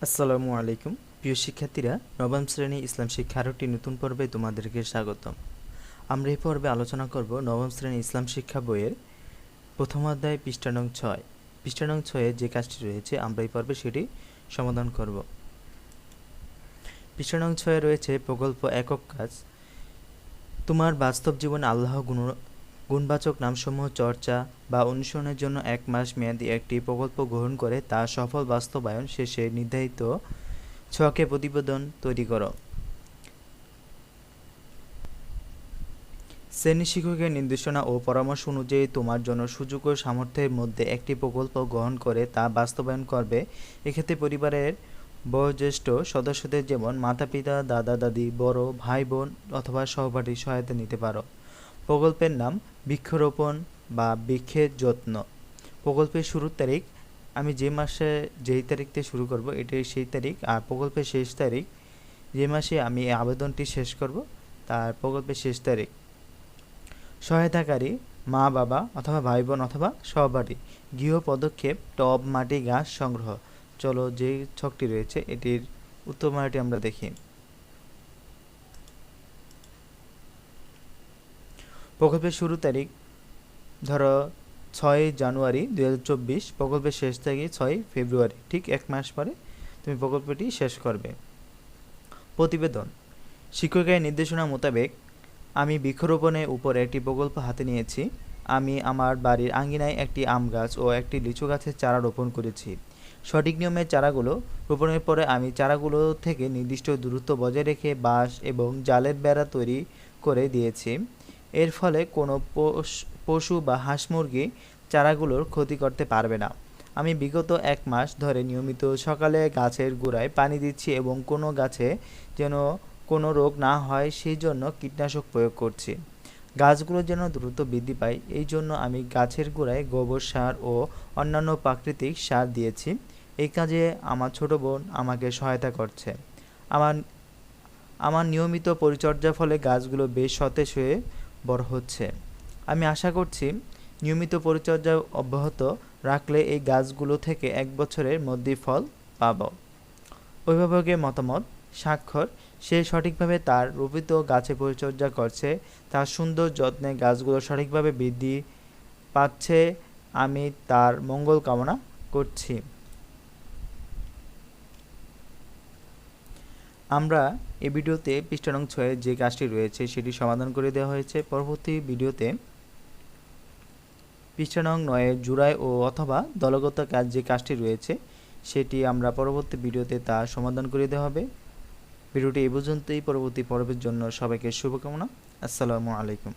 আসসালামু আলাইকুম। প্রিয় শিক্ষার্থীরা, নবম শ্রেণী ইসলাম শিক্ষার একটি নতুন পর্বে তোমাদেরকে স্বাগতম। আমরা এই পর্বে আলোচনা করব নবম শ্রেণী ইসলাম শিক্ষা বইয়ের প্রথম অধ্যায় পৃষ্ঠা নং 6। পৃষ্ঠা নং 6 যে কাজটি রয়েছে আমরা এই পর্বে সেটি সমাধান করব। পৃষ্ঠা নং 6 রয়েছে প্রকল্প একক কাজ। তোমার বাস্তব জীবনে আল্লাহ গুণবাচক নামসমূহ চর্চা বা অনুসরণের জন্য 1 মাস মেয়াদী একটি প্রকল্প গ্রহণ করে তা সফল বাস্তবায়ন শেষে নির্ধারিত ছকে প্রতিবেদন তৈরি করো। শ্রেণী শিক্ষকের নির্দেশনা ও পরামর্শ অনুযায়ী তোমার জন্য সুযোগ ও সামর্থ্যের মধ্যে একটি প্রকল্প গ্রহণ করে তা বাস্তবায়ন করবে। এক্ষেত্রে পরিবারের বয়োজ্যেষ্ঠ সদস্যদের যেমন মাতা পিতা, দাদা দাদি, বড় ভাই বোন অথবা সহপাঠীর সহায়তা নিতে পারো। প্রকল্পের নাম বৃক্ষরোপণ বা বৃক্ষের যত্ন। প্রকল্পের শুরুর তারিখ আমি যেই তারিখ থেকে শুরু করব এটাই সেই তারিখ, আর প্রকল্পের শেষ তারিখ যে মাসে আমি আবেদনটি শেষ করব তার প্রকল্পের শেষ তারিখ। সহায়তাকারী মা বাবা অথবা ভাই বোন অথবা সহপাঠী। গৃহ পদক্ষেপ টব, মাটি, ঘাস সংগ্রহ। চলো যে ছকটি রয়েছে এটির উত্তরমালাটি আমরা দেখি। প্রকল্পের শুরু তারিখ ধরো 6 জানুয়ারি 2024, প্রকল্পের শেষ তারিখ 6 ফেব্রুয়ারি, ঠিক 1 মাস পরে তুমি প্রকল্পটি শেষ করবে। প্রতিবেদন। শিক্ষকের নির্দেশনা মোতাবেক আমি বৃক্ষরোপণের উপর একটি প্রকল্প হাতে নিয়েছি। আমি আমার বাড়ির আঙ্গিনায় একটি আম গাছ ও একটি লিচু গাছের চারা রোপণ করেছি। সঠিক নিয়মে চারাগুলো রোপণের পরে আমি চারাগুলো থেকে নির্দিষ্ট দূরত্ব বজায় রেখে বাঁশ এবং জালের বেড়া তৈরি করে দিয়েছি। এর ফলে কোনো পশু বা হাঁস মুরগি চারাগুলোর ক্ষতি করতে পারবে না। আমি বিগত 1 মাস ধরে নিয়মিত সকালে গাছের গোড়ায় পানি দিচ্ছি এবং কোনো গাছে যেন কোনো রোগ না হয় সেই জন্য কীটনাশক প্রয়োগ করছি। গাছগুলো যেন দ্রুত বৃদ্ধি পায় এই জন্য আমি গাছের গোড়ায় গোবর সার ও অন্যান্য প্রাকৃতিক সার দিয়েছি। এই কাজে আমার ছোট বোন আমাকে সহায়তা করছে। আমার নিয়মিত পরিচর্যার ফলে গাছগুলো বেশ সতেজ হয়ে বড় হচ্ছে। আমি আশা করছি নিয়মিত পরিচর্যা অব্যাহত রাখলে এই গাছগুলো থেকে 1 বছরের মধ্যেই ফল পাব। অভিভাবকের মতামত। স্বাক্ষর। সে সঠিকভাবে তার রোপিত গাছের পরিচর্যা করছে, তার সুন্দর যত্নে গাছগুলো সঠিকভাবে বৃদ্ধি পাচ্ছে। আমি তার মঙ্গল কামনা করছি। আমরা এই ভিডিওতে পৃষ্ঠা নং 6 যে কাজটি রয়েছে সেটি সমাধান করে দেওয়া হয়েছে। পরবর্তী ভিডিওতে পৃষ্ঠা নং 9 জোড়ায় ও অথবা দলগত কাজ যে কাজটি রয়েছে সেটি আমরা পরবর্তী ভিডিওতে তা সমাধান করে দেওয়া হবে। ভিডিওটি এই পর্যন্তই। পরবর্তী পর্বের জন্য সবাইকে শুভকামনা। আসসালামু আলাইকুম।